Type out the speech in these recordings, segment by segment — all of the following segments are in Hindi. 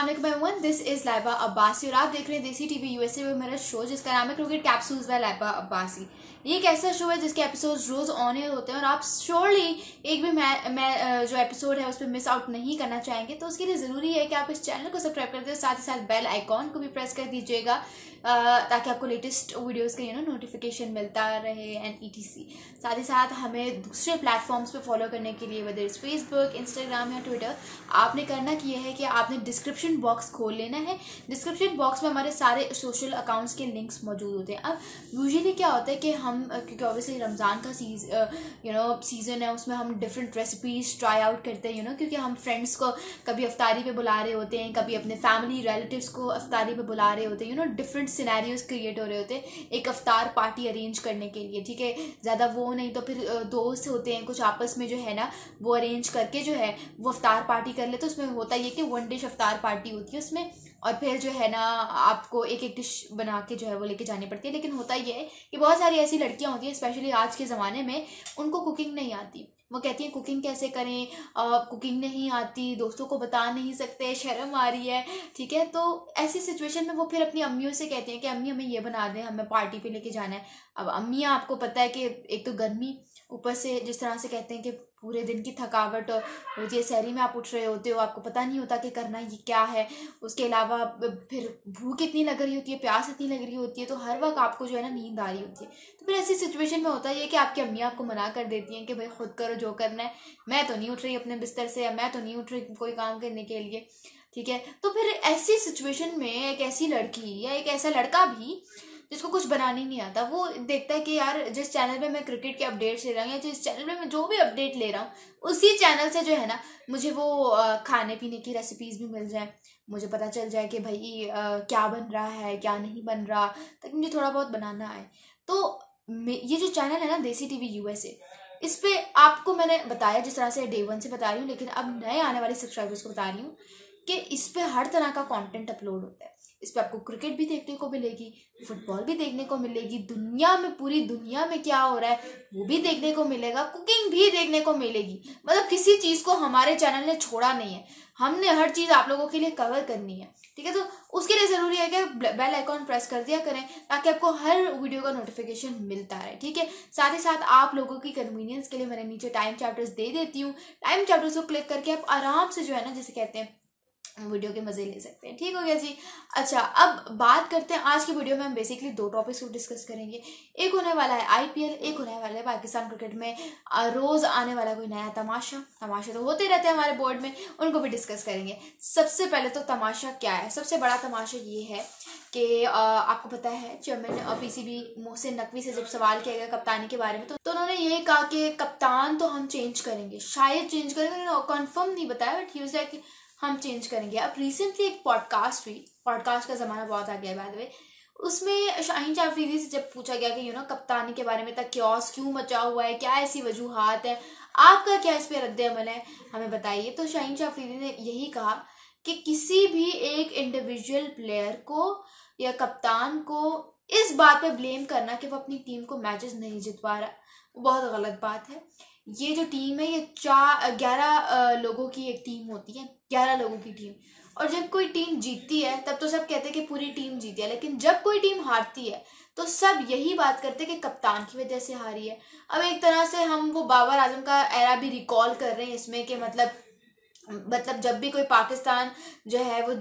Everyone, this is Laiba Abbasi और आप देख रहे हैं देसी टीवी यूएसए में मेरा शो जिसका नाम है cricket capsules by Laiba Abbasi. ये एक ऐसा शो है जिसके एपिसोड्स रोज ऑन एयर होते हैं और आप श्योरली एक भी मैं जो एपिसोड है उस पर मिस आउट नहीं करना चाहेंगे। तो उसके लिए ज़रूरी है कि आप इस चैनल को सब्सक्राइब कर दें, साथ ही साथ बेल आइकॉन को भी प्रेस कर दीजिएगा ताकि आपको लेटेस्ट वीडियोस का नोटिफिकेशन मिलता रहे एंड ईटीसी। साथ ही साथ हमें दूसरे प्लेटफॉर्म्स पे फॉलो करने के लिए वेदर इज फेसबुक, इंस्टाग्राम या ट्विटर, आपने करना कि यह है कि आपने डिस्क्रिप्शन बॉक्स खोल लेना है। डिस्क्रिप्शन बॉक्स में हमारे सारे सोशल अकाउंट्स के लिंक्स मौजूद होते हैं। अब यूजुअली क्या होता है कि हम क्योंकि ऑब्वियसली रमज़ान का सीज़न है, उसमें हम डिफरेंट रेसिपीज़ ट्राई आउट करते हैं क्योंकि हम फ्रेंड्स को कभी अफ्तारी पे बुला रहे होते हैं, कभी अपने फैमिली रिलेटिव्स को अफ्तारी पे बुला रहे होते हैं, डिफरेंट सिनेरियोज क्रिएट हो रहे होते हैं एक अफ्तार पार्टी अरेंज करने के लिए। ठीक है, ज़्यादा वो नहीं तो फिर दोस्त होते हैं कुछ आपस में जो है ना वो अरेंज करके जो है वो अफ्तार पार्टी कर ले। तो उसमें होता ये कि वन डिश अफ्तार पार्टी होती है उसमें, और फिर जो है ना आपको एक एक डिश बना के जो है वो लेके जानी पड़ती है। लेकिन होता ये है कि बहुत सारी ऐसी लड़कियां होती हैं स्पेशली आज के ज़माने में, उनको कुकिंग नहीं आती। वो कहती हैं कुकिंग कैसे करें, कुकिंग नहीं आती, दोस्तों को बता नहीं सकते, शर्म आ रही है। ठीक है, तो ऐसी सिचुएशन में वो फिर अपनी अम्मियों से कहती हैं कि अम्मी हमें ये बना दें, हमें पार्टी पे लेके जाना है। अब अम्मियाँ आपको पता है कि एक तो गर्मी, ऊपर से जिस तरह से कहते हैं कि पूरे दिन की थकावट होती है, शहरी में आप उठ रहे होते हो, आपको पता नहीं होता कि करना ये क्या है। उसके अलावा फिर भूख इतनी लग रही होती है, प्यास इतनी लग रही होती है, तो हर वक्त आपको जो है ना नींद आ रही होती है। तो फिर ऐसी सिचुएशन में होता है कि आपकी अम्मियाँ आपको मना कर देती हैं कि भाई खुद करो जो करना है, मैं तो नहीं उठ रही अपने बिस्तर से, या मैं तो नहीं उठ रही कोई काम करने के लिए। ठीक है, तो फिर ऐसी सिचुएशन में एक ऐसी लड़की या एक ऐसा लड़का भी जिसको कुछ बनाने नहीं आता, वो देखता है कि यार जिस चैनल पे मैं क्रिकेट के अपडेट्स ले रहा हूँ या जिस चैनल पे मैं जो भी अपडेट ले रहा हूँ उसी चैनल से जो है ना मुझे वो खाने पीने की रेसिपीज़ भी मिल जाए, मुझे पता चल जाए कि भाई क्या बन रहा है क्या नहीं बन रहा, ताकि मुझे थोड़ा बहुत बनाना आए। तो ये जो चैनल है ना देसी टीवी यूएसए, इस पे आपको मैंने बताया जिस तरह से डे वन से बता रही हूँ, लेकिन अब नए आने वाले सब्सक्राइबर्स को बता रही हूँ कि इस पे हर तरह का कंटेंट अपलोड होता है। इस पे आपको क्रिकेट भी देखने को मिलेगी, फुटबॉल भी देखने को मिलेगी, दुनिया में पूरी दुनिया में क्या हो रहा है वो भी देखने को मिलेगा, कुकिंग भी देखने को मिलेगी। मतलब किसी चीज़ को हमारे चैनल ने छोड़ा नहीं है, हमने हर चीज़ आप लोगों के लिए कवर करनी है। ठीक है, तो उसके लिए ज़रूरी है कि बेल आइकॉन प्रेस कर दिया करें ताकि आपको हर वीडियो का नोटिफिकेशन मिलता रहे। ठीक है, साथ ही साथ आप लोगों की कन्वीनियंस के लिए मैंने नीचे टाइम चैप्टर्स दे देती हूँ। टाइम चैप्टर्स को क्लिक करके आप आराम से जो है ना जिसे कहते हैं वीडियो के मजे ले सकते हैं। ठीक हो गया जी। अच्छा, अब बात करते हैं आज की वीडियो में हम बेसिकली दो टॉपिक्स को डिस्कस करेंगे। एक होने वाला है आईपीएल, एक होने वाला है पाकिस्तान क्रिकेट में रोज आने वाला कोई नया तमाशा तो होते रहते हैं हमारे बोर्ड में, उनको भी डिस्कस करेंगे। सबसे पहले तो तमाशा क्या है, सबसे बड़ा तमाशा ये है कि आपको पता है चेयरमैन पीसीबी मोहसिन नकवी से जब सवाल किया गया कप्तानी के बारे में तो उन्होंने ये कहा कि कप्तान तो हम चेंज करेंगे, शायद चेंज करेंगे, उन्होंने कंफर्म नहीं बताया बट ही वाज लाइक हम चेंज करेंगे। अब रिसेंटली एक पॉडकास्ट हुई, पॉडकास्ट का ज़माना बहुत आ गया है बाय द वे, उसमें शाहीन जाफरीदी से जब पूछा गया कि कप्तानी के बारे में तक क्योस क्यों मचा हुआ है, क्या ऐसी वजूहात है, आपका क्या इस पर रद्द अमल है, हमें बताइए। तो शाहीन जाफरीदी ने यही कहा कि किसी भी एक इंडिविजुअल प्लेयर को या कप्तान को इस बात पे ब्लेम करना कि वो अपनी टीम को मैचेस नहीं जितवा रहा, वो बहुत गलत बात है। ये जो टीम है ये 11 लोगों की एक टीम होती है, 11 लोगों की टीम, और जब कोई टीम जीतती है तब तो सब कहते हैं कि पूरी टीम जीती है, लेकिन जब कोई टीम हारती है तो सब यही बात करते हैं कि कप्तान की वजह से हारी है। अब एक तरह से हम वो बाबर आजम का एरा भी रिकॉल कर रहे हैं इसमें कि मतलब जब भी कोई पाकिस्तान जो है वो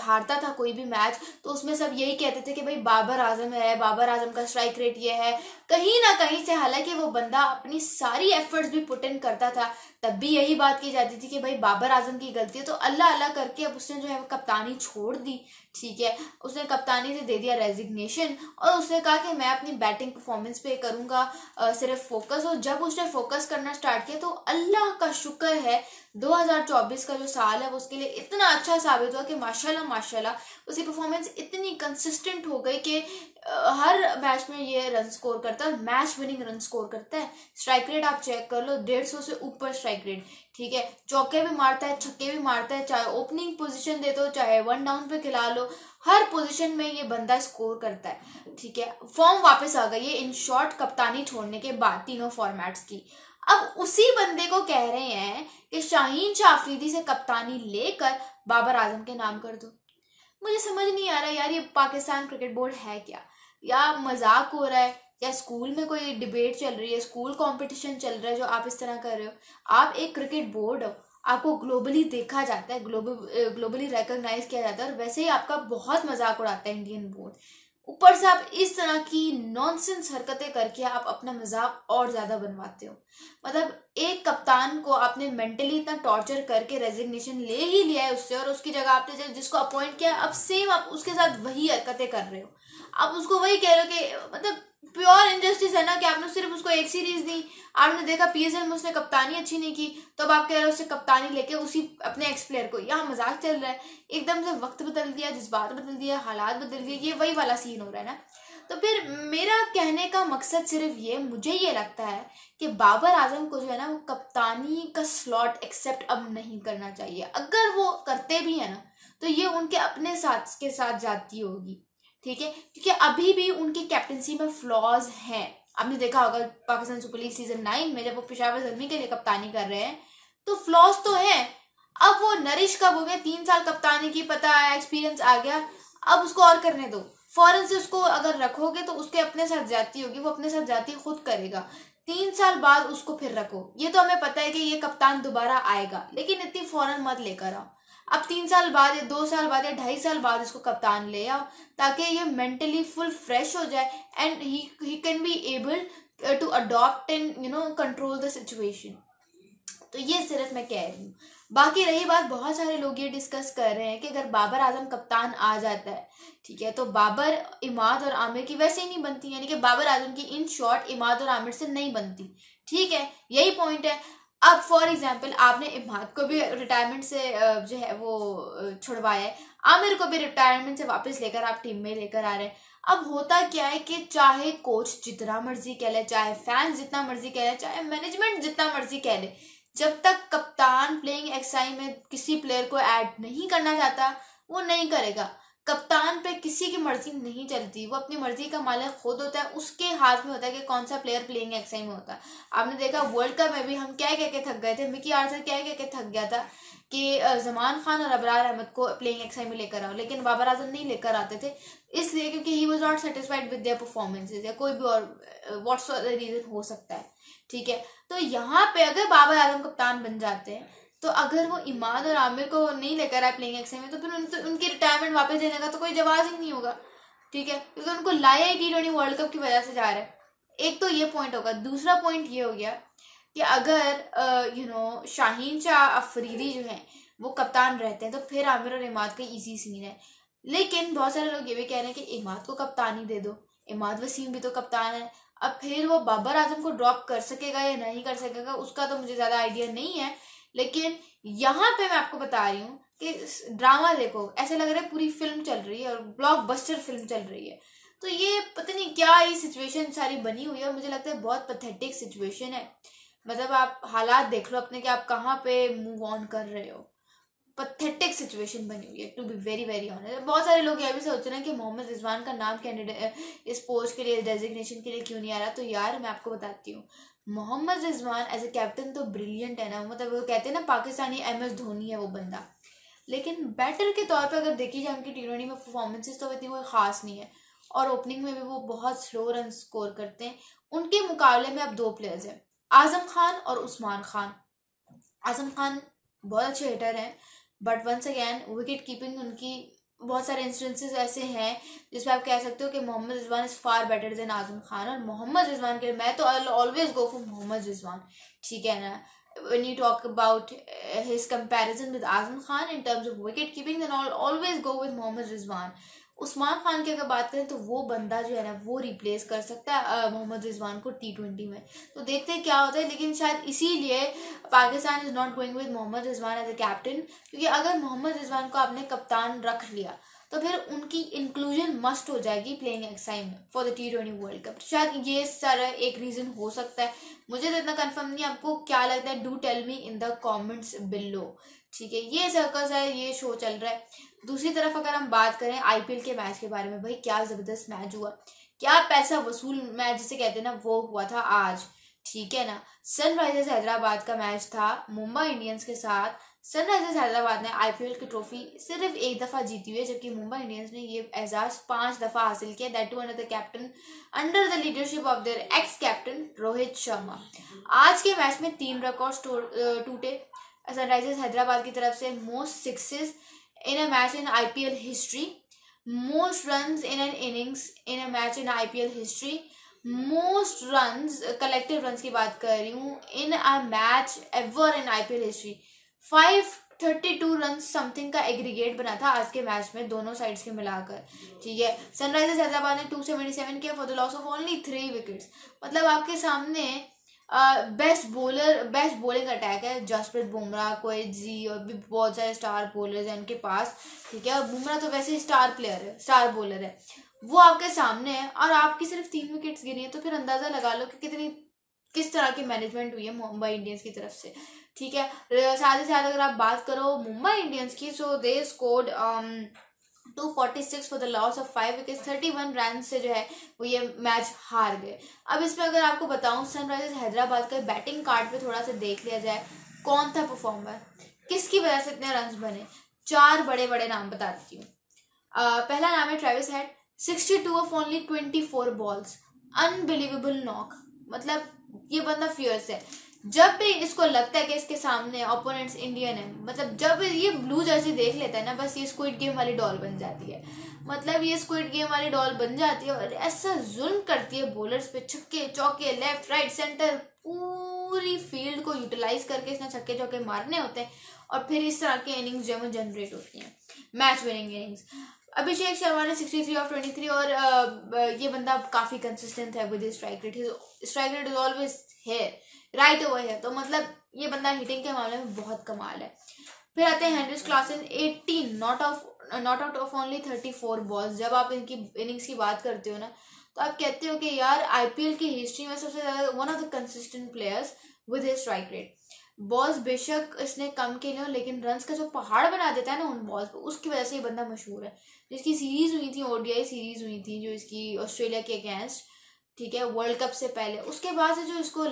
हारता था कोई भी मैच तो उसमें सब यही कहते थे कि भाई बाबर आजम है, बाबर आजम का स्ट्राइक रेट ये है, कहीं ना कहीं से हालांकि वो बंदा अपनी सारी एफर्ट्स भी पुट इन करता था तब भी यही बात की जाती थी कि भाई बाबर आजम की गलती है। तो अल्लाह अल्लाह करके अब उसने जो है वो कप्तानी छोड़ दी। ठीक है, उसने कप्तानी से दे दिया रेजिग्नेशन और उसने कहा कि मैं अपनी बैटिंग परफॉर्मेंस पे करूंगा सिर्फ फोकस। और जब उसने फोकस करना स्टार्ट किया तो अल्लाह का शुक्र है 2024 का जो साल है वो उसके लिए इतना अच्छा साबित हुआ कि माशाल्लाह उसकी परफॉर्मेंस इतनी कंसिस्टेंट हो गई कि हर मैच में ये रन स्कोर करता है, मैच विनिंग रन स्कोर करता है। स्ट्राइक रेट आप चेक कर लो, 150 से ऊपर स्ट्राइक रेट। ठीक है, चौके भी मारता है, छक्के भी मारता है, चाहे ओपनिंग पोजीशन दे दो चाहे वन डाउन पे खिला लो, हर पोजीशन में ये बंदा स्कोर करता है। ठीक है, फॉर्म वापस आ गई है इन शॉर्ट कप्तानी छोड़ने के बाद तीनों फॉर्मेट्स की। अब उसी बंदे को कह रहे हैं कि शाहीन शाह अफरीदी से कप्तानी लेकर बाबर आजम के नाम कर दो। मुझे समझ नहीं आ रहा यार, ये पाकिस्तान क्रिकेट बोर्ड है क्या, या मजाक हो रहा है, या स्कूल में कोई डिबेट चल रही है, स्कूल कंपटीशन चल रहा है जो आप इस तरह कर रहे हो। आप एक क्रिकेट बोर्ड हो, आपको ग्लोबली देखा जाता है, ग्लोबली रिकॉग्नाइज किया जाता है, और वैसे ही आपका बहुत मजाक उड़ाता है इंडियन बोर्ड। ऊपर से आप इस तरह की नॉनसेंस हरकतें करके आप अपना मजाक और ज्यादा बनवाते हो। मतलब एक कप्तान को आपने मेंटली इतना टॉर्चर करके रेजिग्नेशन ले ही लिया है उससे, और उसकी जगह आपने जिसको अपॉइंट किया, अब सेम आप उसके साथ वही हरकतें कर रहे हो। आप उसको वही कह रहे हो कि मतलब प्योर इनजस्टिस है ना, कि आपने सिर्फ उसको एक सीरीज दी, आपने देखा पीएसएल में उसने कप्तानी अच्छी नहीं की, तो अब आप कह रहे हो उससे कप्तानी लेके उसी अपने एक्स प्लेयर को। यहाँ मजाक चल रहा है, एकदम से वक्त बदल दिया, जज्बात बदल दिया, हालात बदल दिए, ये वही वाला सीन हो रहा है ना। तो फिर मेरा कहने का मकसद सिर्फ ये, मुझे ये लगता है कि बाबर आजम को जो है ना, वो कप्तानी का स्लॉट एक्सेप्ट अब नहीं करना चाहिए। अगर वो करते भी है ना, तो ये उनके अपने साथ के साथ जाती होगी, ठीक है, क्योंकि अभी भी उनकी कैप्टनसी में फ्लॉज हैं। आपने देखा होगा पाकिस्तान सुपर लीग सीजन 9 में जब वो पेशावर ज़ल्मी के लिए कप्तानी कर रहे हैं, तो फ्लॉज तो है। अब वो नरिश कब हो गया, 3 साल कप्तानी की, पता है एक्सपीरियंस आ गया, अब उसको और करने दो। फौरन से उसको अगर रखोगे तो उसके अपने साथ जाती होगी, वो अपने साथ जाती खुद करेगा। 3 साल बाद उसको फिर रखो, ये तो हमें पता है कि ये कप्तान दोबारा आएगा, लेकिन इतनी फौरन मत लेकर आओ। अब 3 साल बाद या 2 साल बाद या 2.5 साल बाद इसको कप्तान ले आओ, ताकि ये मेंटली फुल फ्रेश हो जाए and he can be able to adopt and control the situation. तो ये सिर्फ मैं कह रही हूँ। बाकी रही बात, बहुत सारे लोग ये डिस्कस कर रहे हैं कि अगर बाबर आजम कप्तान आ जाता है, ठीक है, तो बाबर, इमाद और आमिर की वैसे ही नहीं बनती, यानी कि बाबर आजम की इन शॉर्ट इमाद और आमिर से नहीं बनती, ठीक है, यही पॉइंट है। अब फॉर एग्जाम्पल आपने इमाद को भी रिटायरमेंट से जो है वो छुड़वाया है, आमिर को भी रिटायरमेंट से वापस लेकर आप टीम में लेकर आ रहे हैं। अब होता क्या है कि चाहे कोच जितना मर्जी कह ले, चाहे फैंस जितना मर्जी कह ले, चाहे मैनेजमेंट जितना मर्जी कह ले, जब तक कप्तान प्लेइंग एक्साई में किसी प्लेयर को ऐड नहीं करना चाहता, वो नहीं करेगा। कप्तान पे किसी की मर्जी नहीं चलती, वो अपनी मर्जी का मालिक खुद होता है, उसके हाथ में होता है कि कौन सा प्लेयर प्लेइंग एक्साई में होता है। आपने देखा वर्ल्ड कप में भी हम क्या कह के थक गए थे, मिकी आर्थर क्या कह के थक गया था कि जमान खान और अबरार अहमद को प्लेइंग एक्साई में लेकर आओ, लेकिन बाबर आजम नहीं लेकर आते थे, इसलिए क्योंकि he was not satisfied with their performances, या कोई भी और व्हाट्स रीजन हो सकता है, ठीक है। तो यहाँ पे अगर बाबर आजम कप्तान बन जाते हैं, तो अगर वो इमाद और आमिर को नहीं लेकर आए प्लेइंग एक्साई में, तो फिर उनकी रिटायरमेंट वापस लेने का तो कोई जवाब ही नहीं होगा, ठीक है, क्योंकि उनको लाया ही T20 वर्ल्ड कप की वजह से जा रहा है। एक तो ये पॉइंट होगा। दूसरा पॉइंट ये हो गया कि अगर शाहीन शाह अफरीदी जो है वो कप्तान रहते हैं, तो फिर आमिर और इमाद का इजी सीन है। लेकिन बहुत सारे लोग ये भी कह रहे हैं कि इमाद को कप्तानी दे दो, इमाद वसीम भी तो कप्तान है। अब फिर वो बाबर आजम को ड्रॉप कर सकेगा या नहीं कर सकेगा, उसका तो मुझे ज्यादा आइडिया नहीं है। लेकिन यहाँ पे मैं आपको बता रही हूँ कि ड्रामा देखो, ऐसा लग रहा है पूरी फिल्म चल रही है और ब्लॉकबस्टर फिल्म चल रही है। तो ये पता नहीं क्या ये सिचुएशन सारी बनी हुई है, और मुझे लगता है बहुत पैथेटिक सिचुएशन है। मतलब आप हालात देख लो अपने कि आप कहाँ पे मूव ऑन कर रहे हो। पथेटिक सिचुएशन बनी हुई है, to be very very honest. बहुत सारे लोग ये भी सोच रहे हैं कि मोहम्मद रिजवान का नाम कैंडिडेट इस पोस्ट के लिए, डेजिग्नेशन के लिए क्यों नहीं आ रहा। तो यार मैं आपको बताती हूँ, Mohammad Rizwan as a captain तो ब्रिलियंट है ना, मतलब वो कहते हैं ना पाकिस्तानी MS धोनी है वो बंदा। लेकिन बैटर के तौर पे अगर देखी जाए उनकी T20 में परफॉर्मेंसेस, तो इतनी कोई खास नहीं है, और ओपनिंग में भी वो बहुत स्लो रन स्कोर करते हैं। उनके मुकाबले में अब 2 प्लेयर्स हैं, आजम खान और उस्मान खान। आजम खान बहुत अच्छे हिटर हैं, but once again wicket keeping उनकी बहुत सारे इंस्टेंसेस ऐसे हैं जिसमें आप कह सकते हो कि Mohammad Rizwan is far better than Azam Khan. और मोहम्मद रिजवान के मैं तो always go for Mohammad Rizwan, ठीक है ना। when you talk about his comparison with Azam Khan in terms of wicket keeping, then I'll always go with Mohammad Rizwan. Usman Khan की अगर बात करें तो वो बंदा जो है ना वो रिप्लेस कर सकता है मोहम्मद रिजवान को T20 में। तो देखते हैं क्या होता है, लेकिन शायद इसीलिए Pakistan is not going with Mohammad Rizwan as a captain, क्योंकि अगर मोहम्मद रिजवान को आपने कप्तान रख लिया तो फिर उनकी इंक्लूजन मस्ट हो जाएगी प्लेइंग एक्साई में for the T20 world cup. शायद ये सारा एक रीजन हो सकता है, मुझे तो इतना कंफर्म नहीं। आपको क्या लगता है, do tell me in the comments below, ठीक है। ये सर्कस है, ये शो चल रहा है। दूसरी तरफ अगर हम बात करें IPL के मैच के बारे में, भाई क्या जबरदस्त मैच हुआ, क्या पैसा वसूल मैच जिसे कहते हैं ना वो हुआ था आज, ठीक है ना। सनराइजर्स हैदराबाद का मैच था मुंबई इंडियंस के साथ। सनराइजर्स हैदराबाद ने आईपीएल की ट्रॉफी सिर्फ एक दफा जीती हुई है, जबकि मुंबई इंडियंस ने ये एजाज 5 दफा हासिल किया, that too under the captain under the leadership of their ex captain Rohit Sharma. आज के मैच में 3 रिकॉर्ड टूटे सनराइजर्स हैदराबाद की तरफ से। Most sixes in a match in IPL history, most runs in an innings in a match in IPL history, most runs collective runs की बात कर रही हूँ in a match ever in IPL history. 532 run something का एग्रीगेट बना था आज के मैच में दोनों साइड्स के मिलाकर। ठीक है, सनराइजर्स हैदराबाद ने 277 किया for the loss of only 3 wickets. मतलब आपके सामने बेस्ट बॉलिंग अटैक है। जसप्रीत बुमराह, कोई जी और भी बहुत सारे स्टार बॉलर्स हैं उनके पास। ठीक है, और बुमराह तो वैसे ही स्टार प्लेयर है, स्टार बॉलर है, वो आपके सामने है और आपकी सिर्फ 3 विकेट्स गिरी है। तो फिर अंदाजा लगा लो कि किस तरह की मैनेजमेंट हुई है मुंबई इंडियंस की तरफ से। ठीक है, साथ ही साथ अगर आप बात करो मुंबई इंडियंस की, so they scored 246 for the loss of 5 wickets. 31 run से जो है वो ये मैच हार गए। अब इसमें अगर आपको बताऊं सनराइजर्स हैदराबाद का बैटिंग कार्ड पे थोड़ा सा देख लिया जाए, कौन था परफॉर्मर, किसकी वजह से इतने रन बने। 4 बड़े बड़े नाम बता देती हूँ। पहला नाम है Travis head, 62 of only 24 balls, unbelievable knock. मतलब ये बंदा फियर्स है। जब भी इसको लगता है कि इसके सामने ओपोनेंट्स इंडियन है, मतलब जब ये ब्लू जर्सी देख लेता है ना, बस ये स्क्विड गेम वाली डॉल बन जाती है। मतलब ये स्क्विड गेम वाली डॉल बन जाती है और ऐसा जुल्म करती है बॉलर्स पे, छक्के चौके लेफ्ट राइट सेंटर पूरी फील्ड को यूटिलाइज करके इसने छक्के चौके मारने होते हैं और फिर इस तरह की इनिंग्स जो है जनरेट होती हैं, match winning innings. Abhishek Sharma ने 63 ऑफ 23 और ये बंदा काफी कंसिस्टेंट है with strike rate. Strike rate is always है राइट ओवर है, तो मतलब ये बंदा हिटिंग के मामले में बहुत कमाल है। फिर आते हैं Heinrich Klaasen, 18 not out of only 34 balls. जब आप इनकी इनिंग्स की बात करते हो ना, तो आप कहते हो कि यार आईपीएल की हिस्ट्री में सबसे ज्यादा one of the consistent players with his strike rate. Balls बेशक इसने कम खेले हो, लेकिन रन्स का जो पहाड़ बना देता है ना उन बॉल्स पे, उसकी वजह से ये बंदा मशहूर है। जिसकी सीरीज हुई थी, ओडीआई सीरीज हुई थी जो इसकी ऑस्ट्रेलिया के अगेंस्ट, ठीक है, वर्ल्ड कप से पहले, उसके बाद से जो इसको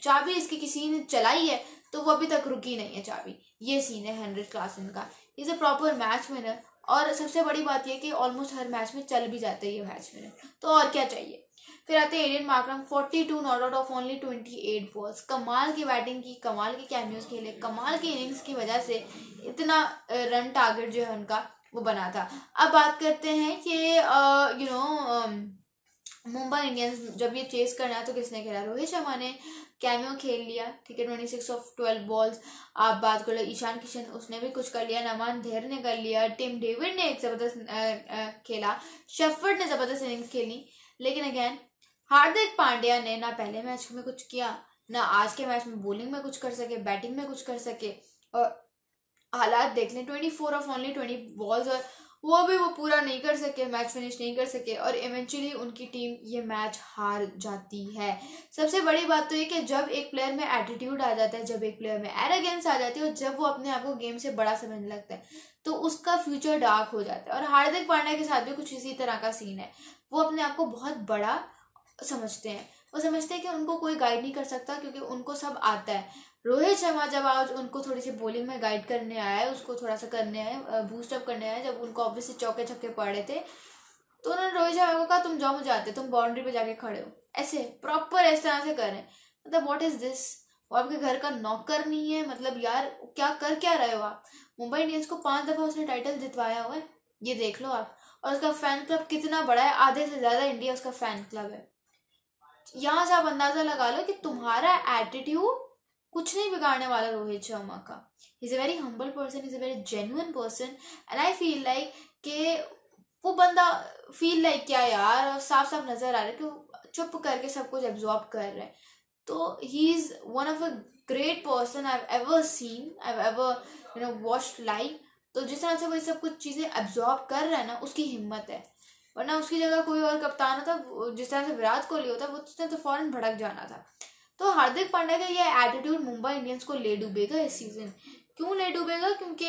चाबी इसकी किसी ने चलाई है तो वो अभी तक रुकी नहीं है चाबी। ये सीन है हेनरिच क्लासन का। Is a proper match winner और सबसे बड़ी बात यह कि ऑलमोस्ट हर मैच में चल भी जाता है ये मैच विनर, तो और क्या चाहिए। फिर आते हैं Aiden Markram, 42 not out of only 28 balls. कमाल की बैटिंग की, कमाल के कैमियोज खेले, कमाल की इनिंग्स की वजह से इतना रन टारगेट जो है उनका वो बना था। अब बात करते हैं कि मुंबई इंडियंस जब ये चेस करना है तो किसने खेला। रोहित शर्मा ने कैमियो खेल लिया, ठीक है, 26 ऑफ 12 बॉल्स। आप बात कर लो ईशान किशन, उसने भी कुछ कर लिया, नमान धेर ने कर लिया, टिम डेविड ने एक जबरदस्त खेला, शेफर्ड ने जबरदस्त इनिंग्स खेली। लेकिन अगेन हार्दिक पांड्या ने ना पहले मैच में कुछ किया, ना आज के मैच में बॉलिंग में कुछ कर सके, बैटिंग में कुछ कर सके। और हालात देख लें, 24 ऑफ ओनली 20 बॉल्स और वो पूरा नहीं कर सके, मैच फिनिश नहीं कर सके और इवेंचुअली उनकी टीम ये मैच हार जाती है। सबसे बड़ी बात तो ये कि जब एक प्लेयर में एटीट्यूड आ जाता है, जब एक प्लेयर में एरोगेंस आ जाती है और जब वो अपने आप को गेम से बड़ा समझने लगता है तो उसका फ्यूचर डार्क हो जाता है। और हार्दिक पांड्या के साथ भी कुछ इसी तरह का सीन है। वो अपने आप को बहुत बड़ा समझते हैं, वो समझते हैं कि उनको कोई गाइड नहीं कर सकता क्योंकि उनको सब आता है। रोहित शर्मा जब आज उनको थोड़ी सी बॉलिंग में गाइड करने आया है, उसको थोड़ा सा करने आया, बूस्ट अप करने आया, जब उनको ऑब्वियसली चौके छक्के पड़े थे तो उन्होंने रोहित शर्मा को कहा तुम जाओ, मुझे आते, तुम बाउंड्री पे जाके खड़े हो, ऐसे प्रॉपर इस तरह से करें। मतलब व्हाट इज दिस, वो आपके घर का नौकर नहीं है। मतलब यार क्या कर क्या रहे हो आप। मुंबई इंडियंस को 5 दफा उसने टाइटल जितवाया हुआ है, ये देख लो आप। और उसका फैन क्लब कितना बड़ा है, आधे से ज्यादा इंडिया उसका फैन क्लब है। यहाँ से आप अंदाजा लगा लो कि तुम्हारा एटीट्यूड कुछ नहीं बिगाड़ने वाला रोहित शर्मा का। Is a very humble person, is a very genuine person and I feel like कि वो बंदा फील लाइक क्या यार, साफ साफ नजर आ रहा है कि वो चुप करके सब कुछ एब्जॉर्ब कर रहा है। तो he is one of a great person I have ever seen, I have ever watched live. तो जिस तरह से वो सब कुछ चीजें एब्जॉर्ब कर रहा है ना, उसकी हिम्मत है। वरना उसकी जगह कोई और कप्तान होता, जिस तरह से विराट कोहली होता, वो उसने तो फौरन भड़क जाना था। तो हार्दिक पांड्या का ये एटीट्यूड मुंबई इंडियंस को ले डूबेगा इस सीजन। क्यों ले डूबेगा, क्योंकि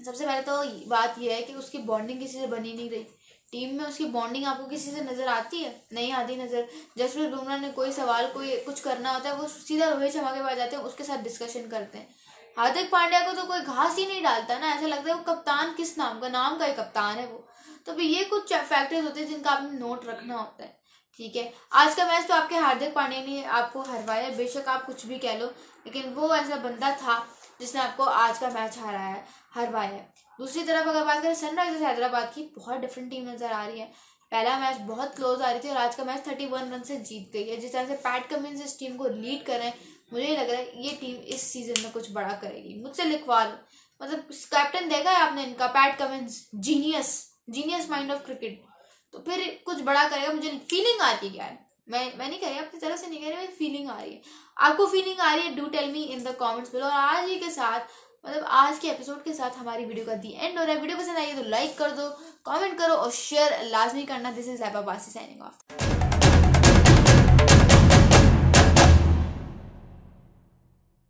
सबसे पहले तो बात यह है कि उसकी बॉन्डिंग किसी से बनी नहीं रही। टीम में उसकी बॉन्डिंग आपको किसी से नजर आती है? नहीं आती नजर। जसप्रीत बुमराह ने कोई सवाल कोई कुछ करना होता है वो सीधा रोहित शर्मा के पास जाते हैं, उसके साथ डिस्कशन करते हैं। हार्दिक पांड्या को तो कोई घास ही नहीं डालता ना, ऐसा लगता है वो कप्तान किस नाम का, नाम का ही कप्तान है वो। तो भी ये कुछ फैक्टर्स होते हैं जिनका आपने नोट रखना होता है। ठीक है, आज का मैच तो आपके हार्दिक पांड्या ने आपको हरवाया, बेशक आप कुछ भी कह लो, लेकिन वो ऐसा बंदा था जिसने आपको आज का मैच हरवाया है। दूसरी तरफ अगर बात करें सनराइजर्स हैदराबाद की, बहुत डिफरेंट टीम नजर आ रही है। पहला मैच बहुत क्लोज आ रही थी और आज का मैच 31 रन से जीत गई है। जिस तरह से पैट कमिंस इस टीम को लीड कर रहे हैं, मुझे लग रहा है ये टीम इस सीजन में कुछ बड़ा करेगी। मुझसे लिखवा लो, मतलब कैप्टन देखा है आपने इनका, PAT Cummins, genius mind of cricket, तो फिर कुछ बड़ा करेगा। मुझे फीलिंग आती है यार, मैं नहीं कह रही, अपनी तरफ से नहीं कह रही, फीलिंग आ रही है। आपको फीलिंग आ रही है? Do tell me in the comments below. और आज ही के साथ, मतलब आज के एपिसोड के साथ हमारी वीडियो का दी एंड हो रहा है। वीडियो पसंद आई है तो लाइक कर दो, कमेंट करो और शेयर लाजमी करना। दिस इज लैपा बासी साइनिंग ऑफ।